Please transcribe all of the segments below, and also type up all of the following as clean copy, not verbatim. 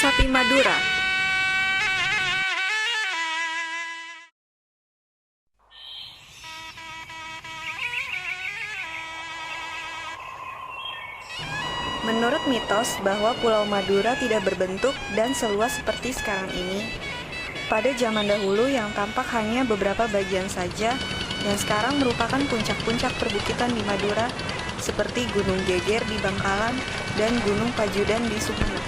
sapi Madura. Menurut mitos bahwa Pulau Madura tidak berbentuk dan seluas seperti sekarang ini, pada zaman dahulu yang tampak hanya beberapa bagian saja, yang sekarang merupakan puncak-puncak perbukitan di Madura, seperti Gunung Geger di Bangkalan dan Gunung Pajudan di Sumeneb.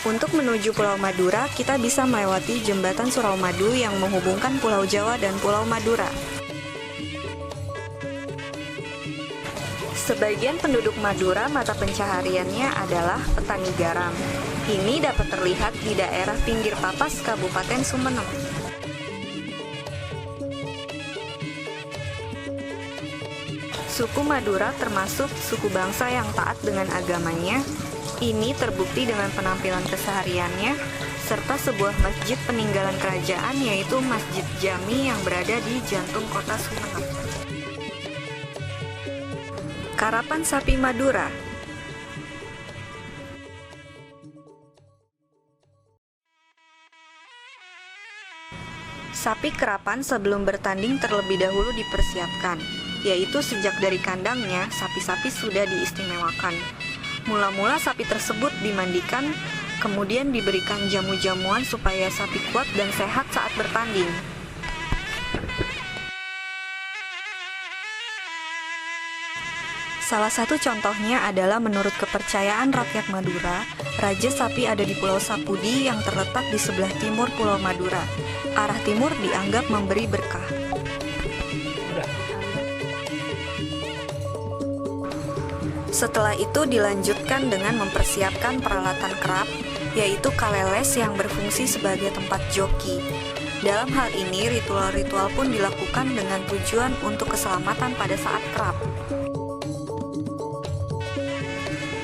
Untuk menuju Pulau Madura, kita bisa melewati jembatan Suramadu yang menghubungkan Pulau Jawa dan Pulau Madura. Sebagian penduduk Madura mata pencahariannya adalah petani garam. Ini dapat terlihat di daerah pinggir Papas, Kabupaten Sumeneb. Suku Madura termasuk suku bangsa yang taat dengan agamanya. Ini terbukti dengan penampilan kesehariannya, serta sebuah masjid peninggalan kerajaan yaitu Masjid Jami yang berada di jantung kota Sumeneb. Karapan sapi Madura. Sapi kerapan sebelum bertanding terlebih dahulu dipersiapkan, yaitu sejak dari kandangnya, sapi-sapi sudah diistimewakan. Mula-mula sapi tersebut dimandikan, kemudian diberikan jamu-jamuan supaya sapi kuat dan sehat saat bertanding. Salah satu contohnya adalah menurut kepercayaan rakyat Madura, Raja Sapi ada di Pulau Sapudi yang terletak di sebelah timur Pulau Madura. Arah timur dianggap memberi berkah. Setelah itu dilanjutkan dengan mempersiapkan peralatan kerap, yaitu kaleles yang berfungsi sebagai tempat joki. Dalam hal ini, ritual-ritual pun dilakukan dengan tujuan untuk keselamatan pada saat kerap.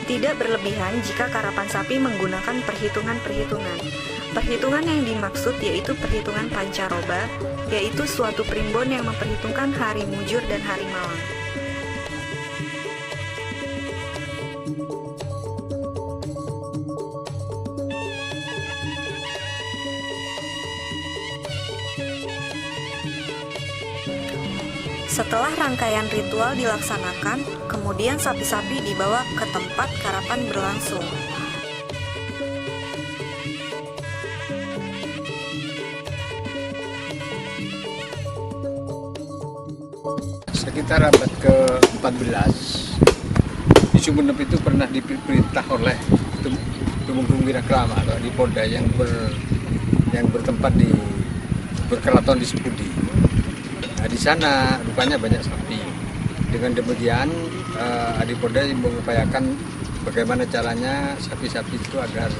Tidak berlebihan jika karapan sapi menggunakan perhitungan-perhitungan. Perhitungan yang dimaksud yaitu perhitungan pancaroba, yaitu suatu primbon yang memperhitungkan hari mujur dan hari malam. Setelah rangkaian ritual dilaksanakan, kemudian sapi-sapi dibawa ke tempat karapan berlangsung. Sekitar abad ke-14, di Sumeneb itu pernah diperintah oleh Tumenggung Wirakrama atau di Polda yang bertempat di berkeraton di Sepudi. Nah, di sana rupanya banyak sapi. Dengan demikian, Adipolda mengupayakan bagaimana caranya sapi-sapi itu agar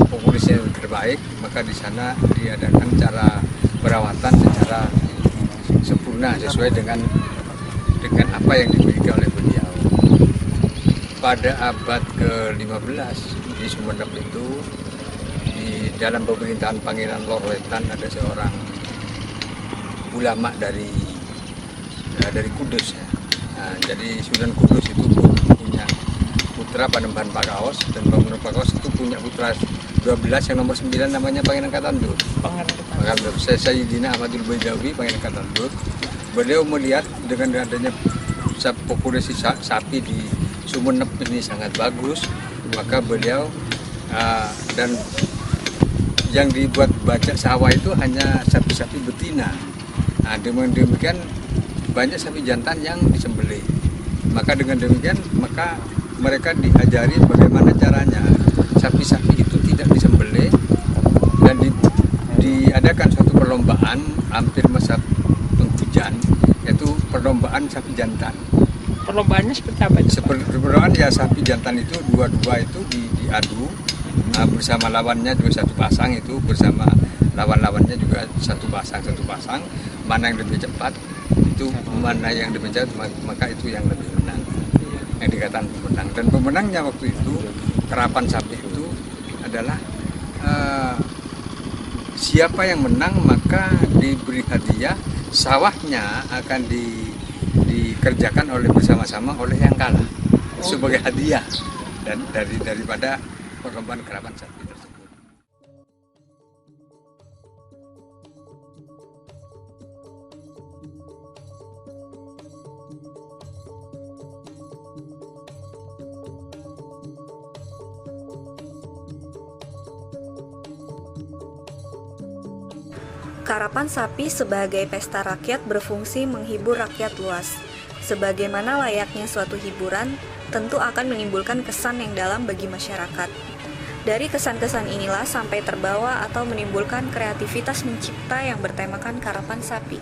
populasinya terbaik. Maka di sana diadakan cara perawatan secara sempurna sesuai dengan apa yang dimiliki oleh beliau. Pada abad ke-15 di Sumeneb itu, di dalam pemerintahan Pangeran Lorwetan ada seorang ulama dari Kudus ya. Nah, jadi Sunan Kudus itu punya putra Panembahan Pakaos, dan Panembahan Pakaos itu punya putra 12 yang nomor 9 namanya Pangeran Katandur. Sayyidina Ahmadul Baidawi, Pangeran Katandur. Beliau melihat dengan adanya populasi sapi di Sumeneb ini sangat bagus, maka beliau dan yang dibuat bajak sawah itu hanya sapi-sapi betina. Nah, dengan demikian banyak sapi jantan yang disembelih. Maka dengan demikian mereka diajari bagaimana caranya sapi-sapi itu tidak disembelih, dan diadakan suatu perlombaan hampir masa penghujan, yaitu perlombaan sapi jantan. Perlombaannya seperti apa? Perlombaan ya sapi jantan itu dua-dua itu diadu bersama lawannya juga satu pasang, itu bersama lawan-lawannya juga satu pasang. Mana yang lebih cepat, itu mana yang lebih cepat, maka itu yang lebih menang, yang dikatakan pemenang. Dan pemenangnya waktu itu, karapan sapi itu adalah siapa yang menang maka diberi hadiah, sawahnya akan dikerjakan bersama-sama oleh yang kalah. sebagai hadiah dan daripada perlombaan karapan sapi tersebut. Karapan sapi sebagai pesta rakyat berfungsi menghibur rakyat luas. Sebagaimana layaknya suatu hiburan, tentu akan menimbulkan kesan yang dalam bagi masyarakat. Dari kesan-kesan inilah sampai terbawa atau menimbulkan kreativitas mencipta yang bertemakan karapan sapi.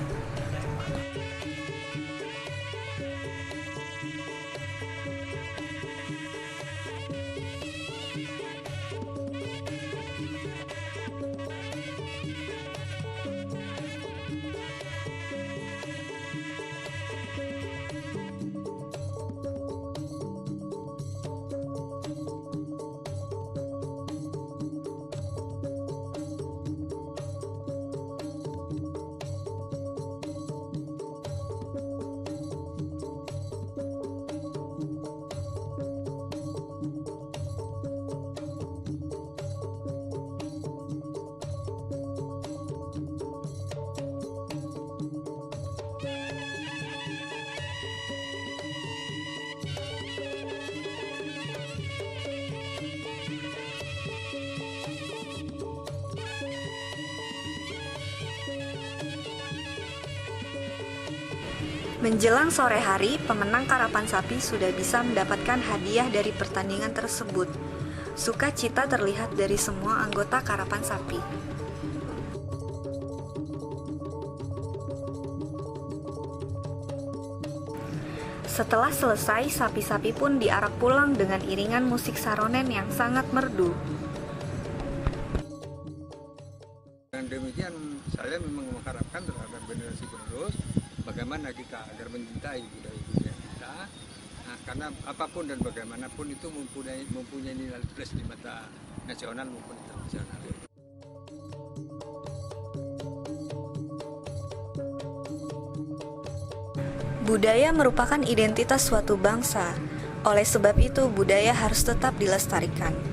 Menjelang sore hari, pemenang karapan sapi sudah bisa mendapatkan hadiah dari pertandingan tersebut. Sukacita terlihat dari semua anggota karapan sapi. Setelah selesai, sapi-sapi pun diarak pulang dengan iringan musik saronen yang sangat merdu. Dan demikian saya memang mengharapkan terhadap generasi penerus bagaimana kita agar mencintai budaya kita, nah, karena apapun dan bagaimanapun itu mempunyai nilai plus di mata nasional maupun internasional. Budaya merupakan identitas suatu bangsa. Oleh sebab itu, budaya harus tetap dilestarikan.